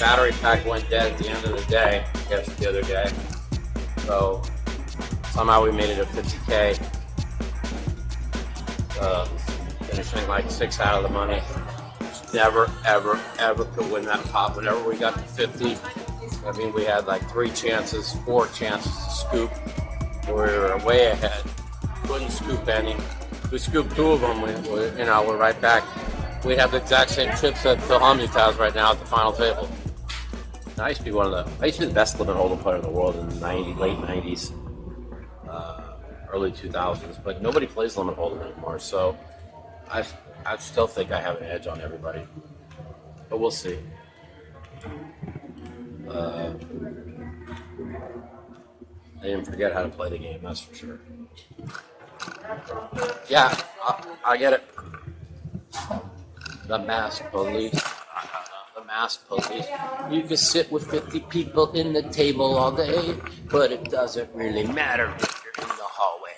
battery pack went dead at the end of the day, I guess the other day. So somehow we made it a 50K. Finishing like 6 out of the money. Never, ever, ever could win that pot. Whenever we got to 50, I mean, we had like 4 chances to scoop. We were way ahead. Couldn't scoop any. We scooped 2 of them. We're right back. We have the exact same chips that Phil Humney has right now at the final table. I used to be the best limit hold'em player in the world in the late 90s, early 2000s, but nobody plays limit hold'em anymore, so I still think I have an edge on everybody, but we'll see. I didn't forget how to play the game, that's for sure. Yeah, I get it. The masked police. The masked police. You can sit with 50 people in the table all day, but it doesn't really matter if you're in the hallway.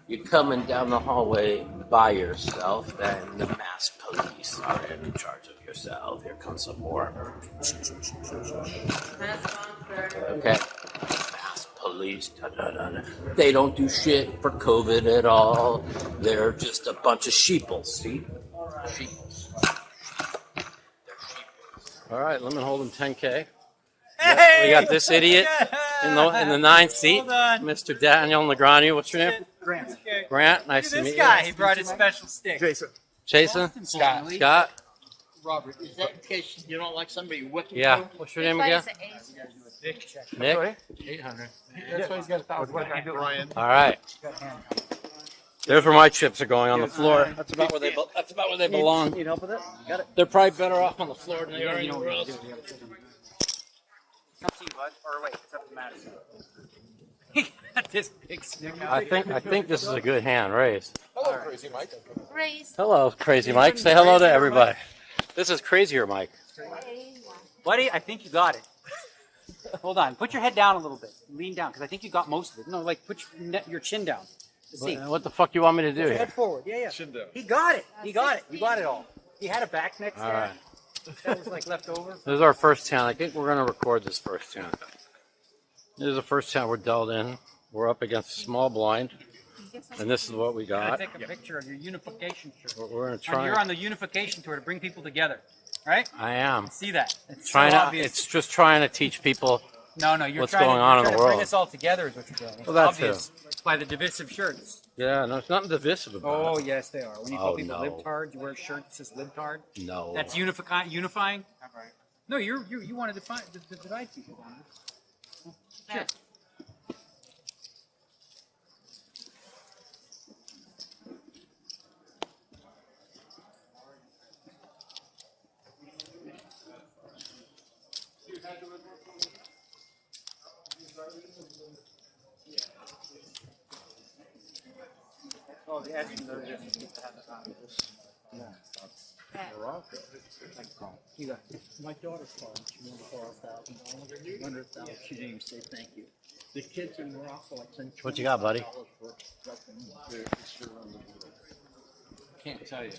You're coming down the hallway by yourself, then the masked police are in charge of yourself. Here comes some more. Okay. Masked police. They don't do shit for COVID at all. They're just a bunch of sheeples. See? Sheeples. They're sheeples. All right, lemon hold'em 10K. Hey! We got this idiot in the 9th seat, Mr. Daniel Negreanu. What's your name? Grant. Grant. Nice to meet This you. guy, he brought his special stick. Jason. Scott. Robert, is that in case you don't like somebody whipping Yeah. you? What's your name again? Nick. 800. That's why he's got 1,000. Ryan. All right. There's where my chips are going on the floor. That's about where they belong. Need help with it? You got it? They're probably better off on the floor than they are anywhere else. It's up to you, bud. Or wait, it's up to Madison. He got this big stick out. I think this is a good hand raised. Hello, Crazy Mike. Raise. Hello, Crazy Mike. Say hello to everybody. This is Crazier Mike. Buddy, I think you got it. Hold on. Put your head down a little bit. Lean down, because I think you got most of it. No, like put your chin down. See. What the fuck you want me to do Put your here? head forward. Yeah, yeah. Chin down. He got it. He got it. You got it all. He had a back next All there. right. That was like left over. This is our first 10. I think we're going to record this first 10. This is the first 10 we're dealt in. We're up against a small blind, and this is what we I'm going got. to take a picture of your unification shirt. We're going to try. You're on the unification tour to bring people together, right? I am. See that? It's Trying so to, obvious. it's just trying to teach people. No, you're what's trying going to, on you're in the trying to bring world. us all together is what you're doing. It's Well, that obvious by the divisive shirts. Yeah, no, it's nothing divisive about Oh, it. yes, they are. When you call Oh, people no. libtard, you wear a shirt that says libtard. No. That's unifying? No, you want to divide people. Sure. Oh, the action are just to have the time. My daughter's calling. She wanted $4,000. $100,000. She didn't even say thank you. The kids in Morocco, I sent What you got, buddy? $20 for can't tell you.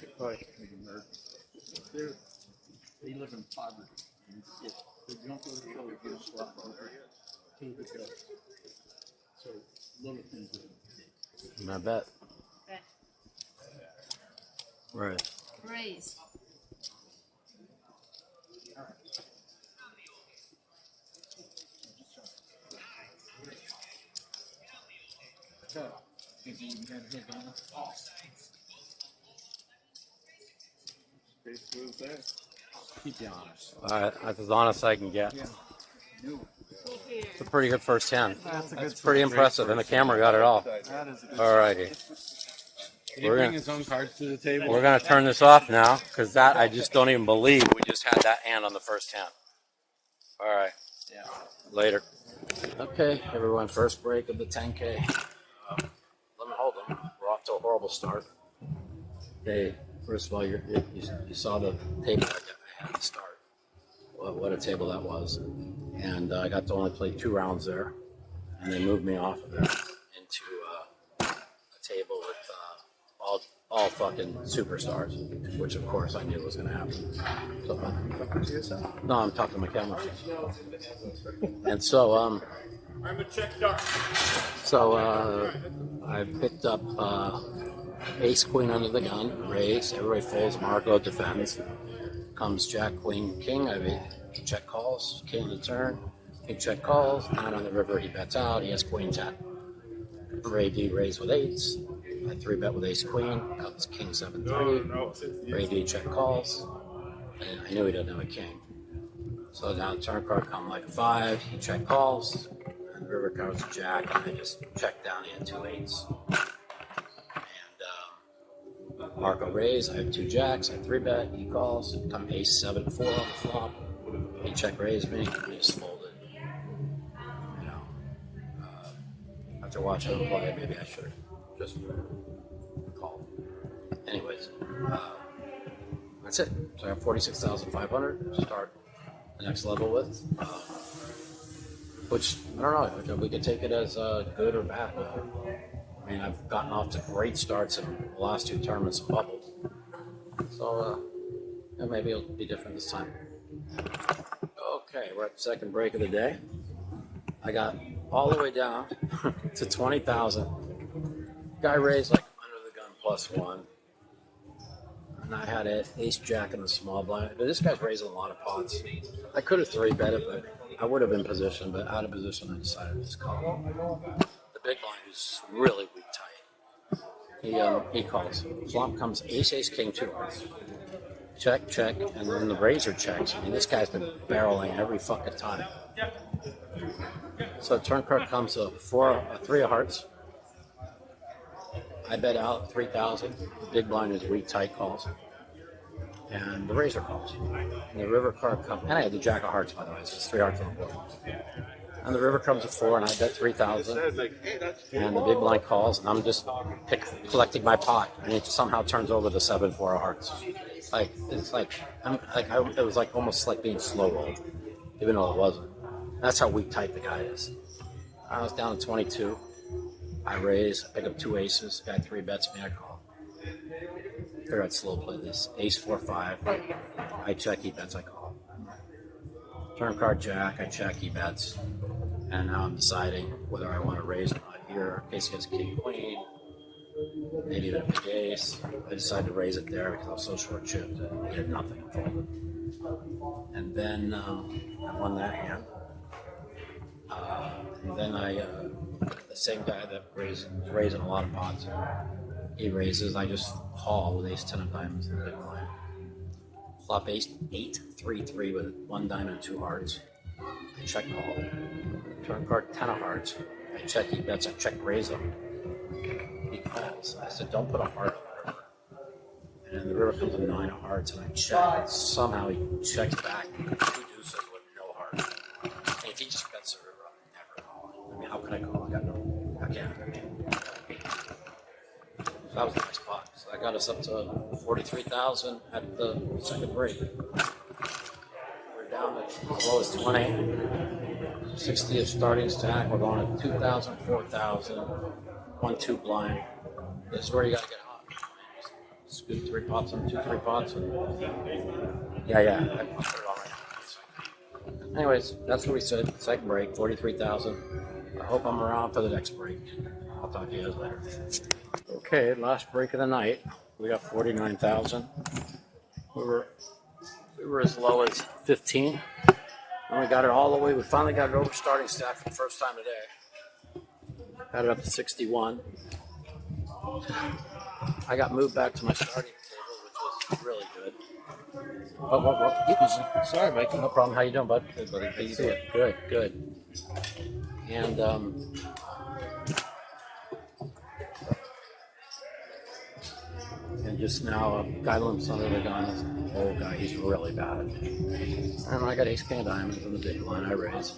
They live in poverty. They don't go to school, they get a slap on their head. So little things. I bet. Right. Raise. Keep you honest. All right, that's as honest as I can get. It's a pretty good first 10. That's pretty impressive, and the camera got it all. All righty. We're gonna his own cards to the table. We're gonna turn this off now, because that I just don't even believe we just had that hand on the first 10. All right. Yeah. Later. Okay, everyone. First break of the 10K. Let me hold them. We're off to a horrible start. Okay. First of all, you saw the table I had to start. What a table that was. And I got to only play 2 rounds there, and they moved me off of it into a table with all fucking superstars, which of course I knew was going to happen. So, no, I'm talking to my camera. And so, I'm a check dart. I picked up ace queen under the gun, raise, everybody folds, Marco defends. Comes jack, queen, king, I mean, check calls, king to turn, king check calls, 9 on the river, he bets out, he has queen 10. Ray D raise with eights, I 3-bet with ace queen, comes king 7-3, Ray D check calls, and I knew he didn't have a king. So now turn card come like a 5, he check calls, and the river comes jack, and I just check down, he had 2 eights. Marco raise, I have 2 jacks, I 3-bet, he calls, come ace 7-4 on the flop, he check raised me, he just folded. You know, after watching him play, maybe I should have just called. Anyways, that's it. So I have 46,500 to start the next level with, which I don't know, we could take it as good or bad. I mean, I've gotten off to great starts in the last 2 tournaments and bubbled. So, maybe it'll be different this time. Okay, we're at the second break of the day. I got all the way down to 20,000. Guy raised like under the gun +1. And I had an ace jack in the small blind. But this guy's raising a lot of pots. I could have 3-bet it, but I would have in position. But out of position, I decided to just call. Big blind who's really weak tight. He calls. Flop comes ace, king, 2 hearts. Check, check, and then the razor checks. I mean, this guy's been barreling every fucking time. So turn card comes a 3 of hearts. I bet out 3,000. The big blind is weak tight calls. And the razor calls. And the river card comes, and I had the jack of hearts, by the way, so it's 3 hearts on the board. And the river comes to 4, and I bet 3,000. And the big blind calls, and I'm just collecting my pot, and it somehow turns over the 7-4 of hearts. Like it's like it was like almost like being slow rolled, even though it wasn't. That's how weak tight the guy is. I was down to 22. I raise, I pick up 2 aces. The guy 3-bets me, I call. Figure I'd slow play this. Ace 4-5. I check, he bets, I call. Turn card jack, I check, he bets. And now I'm deciding whether I want to raise or not here. In case he has king, queen, maybe even a big ace. I decided to raise it there because I was so short chipped and he had nothing folded. And then I won that hand. And then the same guy that was raising a lot of pots, he raises. I just call with ace 10 of diamonds in the big blind. Flop ace 8-3-3 with 1 diamond and 2 hearts. I check call. Turn card 10 of hearts. I check, he bets, I check raise him. He calls. I said, don't put a heart on the river. And then the river comes with 9 of hearts, and I check. And somehow he checks back 2 deuces with no heart. And if he just bets the river, I'm never calling. I mean, how can I call? I can't. So that was a nice pot. So that got us up to 43,000 at the second break. We're down to as low as 20. 60 is starting stack. We're going to 2,000, 4,000, 1-2 blind. This is where you got to get hot. Scoop 3 pots and 2, 3 pots. And yeah. I put it all right now. Anyways, that's what we said. Second break, 43,000. I hope I'm around for the next break. I'll talk to you guys later. Okay, last break of the night. We got 49,000. We were as low as 15. And we got it all the way. We finally got it over starting stack for the first time today. Got it up to 61. I got moved back to my starting table, which was really good. Oh. Sorry, Mikey. No problem. How you doing, bud? Good, buddy. How you Good, doing? good. And just now, a guy limps under the gun. This old guy, he's really bad. And I got ace king of diamonds in the big line. I raise.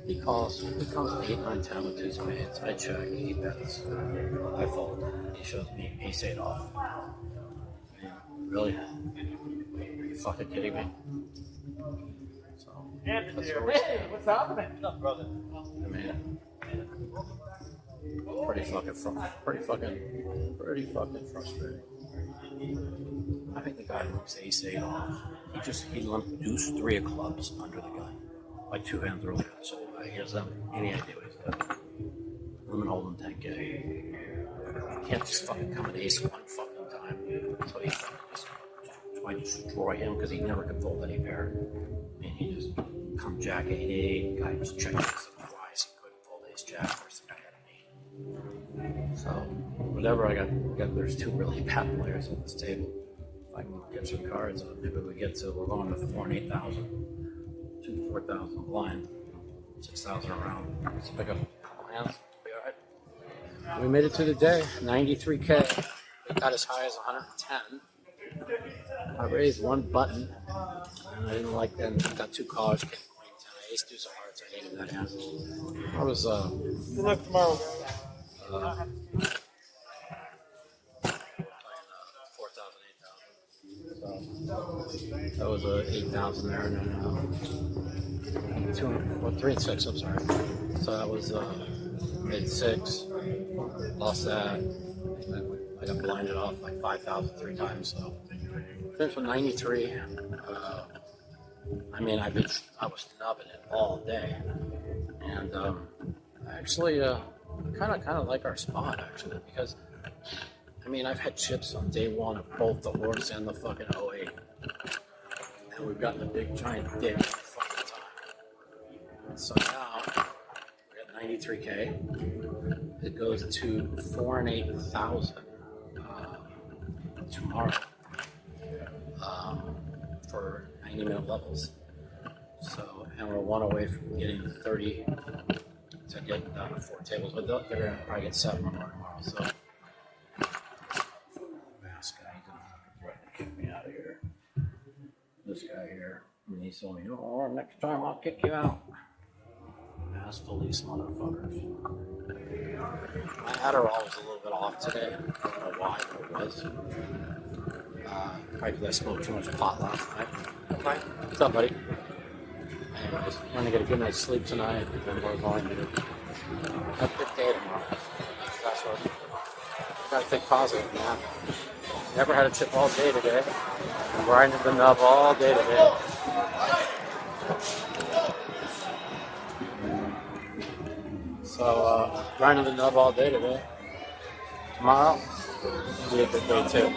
He calls. He comes with 8, 9, 10 with 2 spades. I check. He bets. I fold. He shows me ace 8 off. Really? Are you fucking kidding me? So, that's where we stand. What's happening? What's up, brother? I mean, pretty fucking frustrating. I think the guy limps ace-8 off. He limped deuce 3 of clubs under the gun, like 2 hands earlier. So he doesn't have any idea what he's doing. Limit hold'em 10K. You can't just fucking come an ace 1 fucking time. So he fucking just try to destroy him because he never could fold any pair. I mean, he just come jack 8-8. Guy just checked twice. He couldn't fold ace jack. First the guy had an 8. So whatever I got, there's 2 really bad players on this table. If I can get some cards, maybe we're going to 4 and 8,000. 2 to 4,000 blind. 6,000 around. Let's pick up a couple hands. Be all right. We made it to the day. 93K. We got as high as 110. I raised 1 button, and I didn't like that. Got 2 callers, king, queen, 10. I ace deuce of hearts. I hated that hand. I was Good luck tomorrow, guys. playing 4,000, 8,000. So that was 8,000 there, and then 3 and 6. I'm sorry. So that was made 6. Lost that. I got blinded off like 5,000 3 times. So finished with 93. I mean, I was nubbing it all day, and actually, kind of like our spot actually, because I mean, I've had chips on day 1 of both the horse and the fucking 08, and we've gotten a big giant dig all the fucking time. So now we got 93K. It goes to 4 and 8,000 tomorrow. For 90-minute levels. So, and we're 1 away from getting 30 to get down to 4 tables, but they're going to probably get 7 or more tomorrow. So, mask guy, he's going to threaten to kick me out of here. This guy here, I mean, he's told me, oh, next time I'll kick you out. Mask police motherfuckers. My Adderall was a little bit off today. I don't know why, but it was. Probably because I smoked too much pot last night. Okay. What's up, buddy? Anyways, I'm going to get a good night's sleep tonight, and then we're going to have a good day tomorrow. That's what I got to think positive, man. Never had a chip all day today. I'm grinding the nub all day today. So, grinding the nub all day today. Tomorrow, will be a good day too.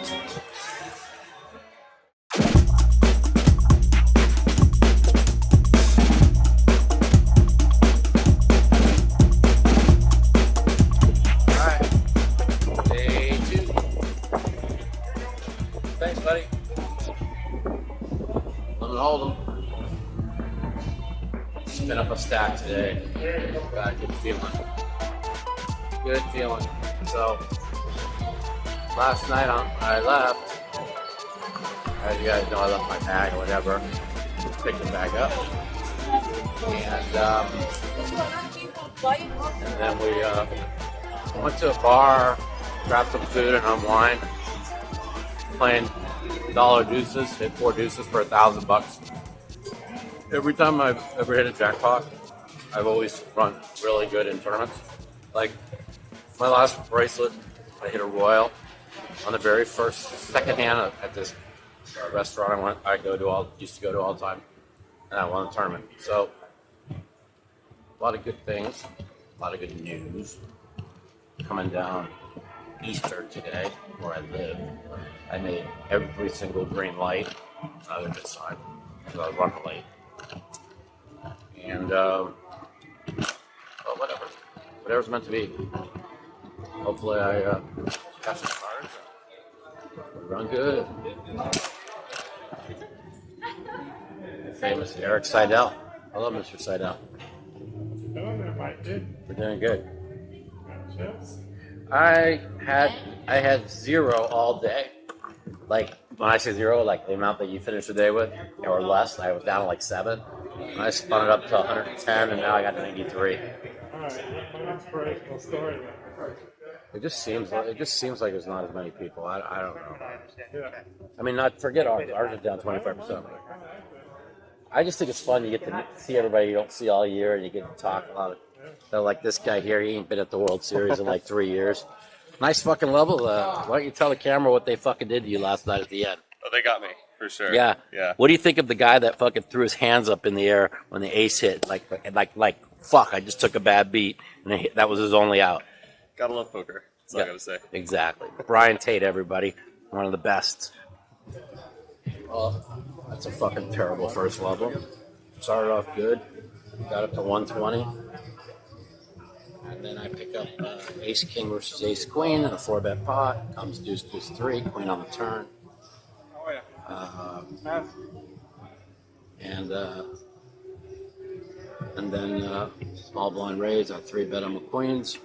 Thanks, buddy. Lemon Hold'em. Spin up a stack today. Got a good feeling. Good feeling. So, last night I left. As you guys know, I left my bag or whatever. Picked the bag up. And then we went to a bar, grabbed some food and unwind. Playing dollar deuces, hit 4 deuces for $1,000. Every time I've ever hit a jackpot, I've always run really good in tournaments. Like my last bracelet, I hit a royal on the very second hand at this restaurant I used to go to all the time, and I won the tournament. So a lot of good things, a lot of good news coming down Easter today, where I live. I made every single green light. Another good sign, because I was running late. And, well, whatever's meant to be. Hopefully I catch some cards. We run good. Famous Eric Seidel. Hello, Mr. Seidel. We're doing good. I had 0 all day. Like, when I say 0, like the amount that you finished the day with, or less, I was down to like 7. And I spun it up to 110, and now I got 93. Alright, an inspirational story then. It just seems like there's not as many people. I don't know. Yeah. I mean, not forget ours. Ours is down 25%. I just think it's fun. You get to see everybody you don't see all year, and you get to talk a lot of They're like, this guy here, he ain't been at the World Series in like 3 years. Nice fucking level. Why don't you tell the camera what they fucking did to you last night at the end? Oh, they got me for sure. Yeah. Yeah. What do you think of the guy that fucking threw his hands up in the air when the ace hit? Like, fuck, I just took a bad beat, and that was his only out. Gotta love poker. That's all I gotta say. Exactly. Brian Tate, everybody. One of the best. Oh, that's a fucking terrible first level. Started off good. Got up to 120. And then I pick up ace king versus ace queen in a 4-bet pot. Comes deuce, deuce, 3. Queen on the turn. Oh, yeah. And then small blind raise. I 3-bet on the queens.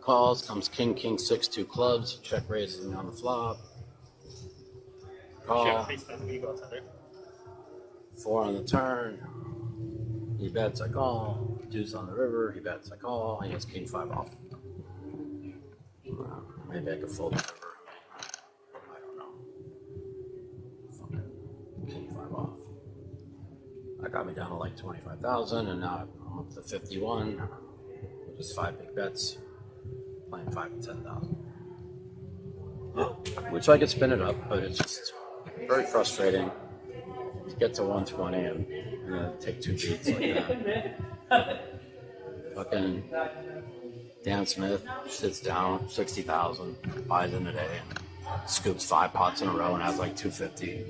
Calls. Comes king, king, 6, 2 clubs. Check raises me on the flop. Call. 4 on the turn. He bets, I call. Deuce on the river. He bets, I call. He has king 5 off. Maybe I could fold the river. I don't know. Fucking king 5 off. That got me down to like 25,000, and now I'm up to 51. Which is 5 big bets. Playing 5 and 10,000. Which I could spin it up, but it's just very frustrating to get to 120 and take 2 beats like that. Fucking Dan Smith sits down 60,000, buys in today, and scoops 5 pots in a row and has like 250.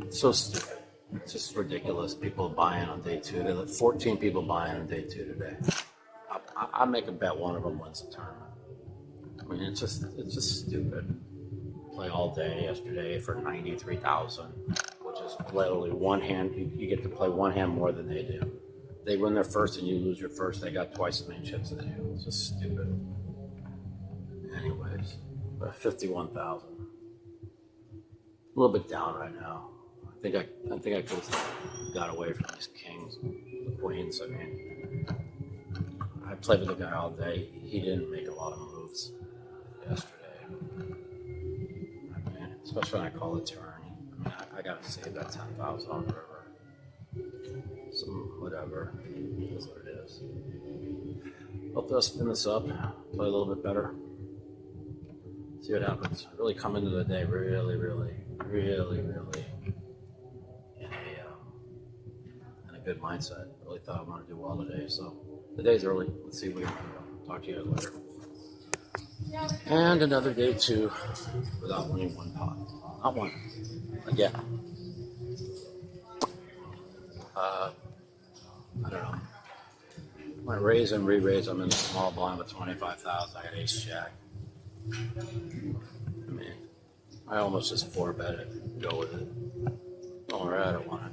It's so stupid. It's just ridiculous. People buying on day 2. They let 14 people buying on day 2 today. I make a bet one of them wins the tournament. I mean, it's just stupid. Play all day yesterday for 93,000, which is literally one hand. You get to play one hand more than they do. They win their first and you lose your first. They got twice as many chips as you. It's just stupid. Anyways, but 51,000. A little bit down right now. I think I could have got away from these kings, the queens. I mean, I played with the guy all day. He didn't make a lot of moves yesterday. I mean, especially when I call the turn. I mean, I gotta save that 10,000 on the river. Some whatever. It is what it is. Hopefully I'll spin this up, play a little bit better. See what happens. Really come into the day really in a good mindset. Really thought I wanted to do well today, so the day's early. Let's see what we can do. Talk to you guys later. And another day 2 without winning 1 pot. Not one. Again. I don't know. My raise and re-raise, I'm in a small blind with 25,000. I got ace jack. I mean, I almost just 4-bet it and go with it. Don't worry, I don't want it.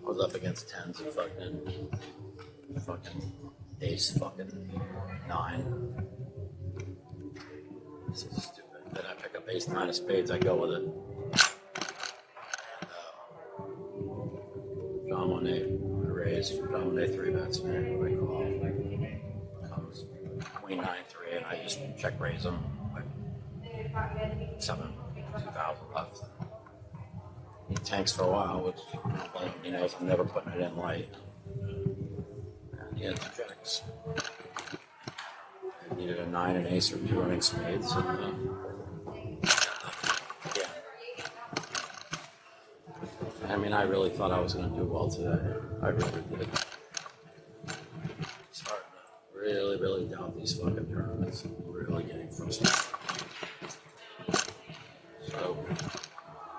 I was up against 10s and fucking ace fucking 9. This is stupid. Then I pick up ace 9 of spades, I go with it. And John Monet, I raise. John Monet 3-bets me. I call. Comes queen 9-3, and I just check raise him. Like 2,000 left. He tanks for a while, which he knows I'm never putting it in light. And he had 2 jacks. I needed a 9, an ace, or 2 running spades. And, yeah. I mean, I really thought I was going to do well today. I really did. Starting to really doubt these fucking tournaments. I'm really getting frustrated. So,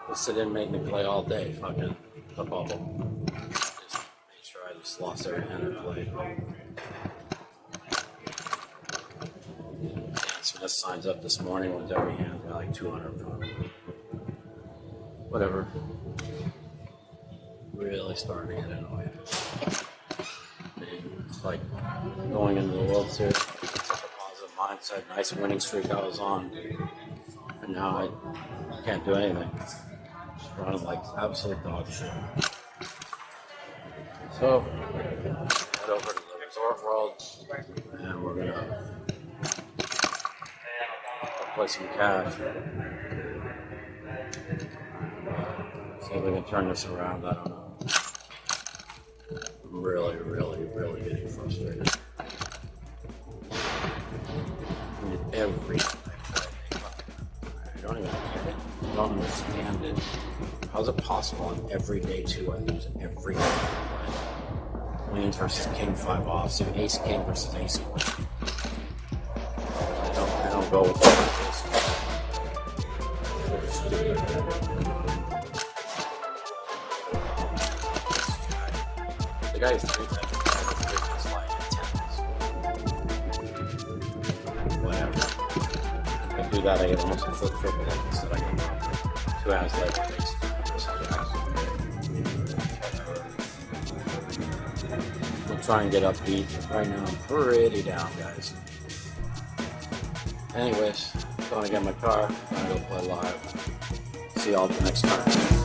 this didn't make me play all day. Fucking the bubble. Just made sure I just lost every hand I played. Smith signs up this morning with every hand got like 200 from him. Whatever. Really starting to get annoyed. I mean, it's like going into the World Series, such a positive mindset, nice winning streak I was on, and now I can't do anything. Just running like absolute dog shit. So, head over to the Resort World, and we're gonna play some cash. See if we can turn this around. I don't know. really, really, really getting frustrated. I mean, every I don't even get it. I don't understand it. How's it possible on every day too? I lose every day I play. Queens versus King 5 off, so Ace King versus Ace Queen. I don't go with this. The guy who's doing that is lying at 10. Whatever. If I do that, I get almost a flip triple like this that I get 2 hours later. We'll try and get upbeat. Right now, I'm pretty down, guys. Anyways, going to get my car. I'm going to go play live. See y'all at the next time.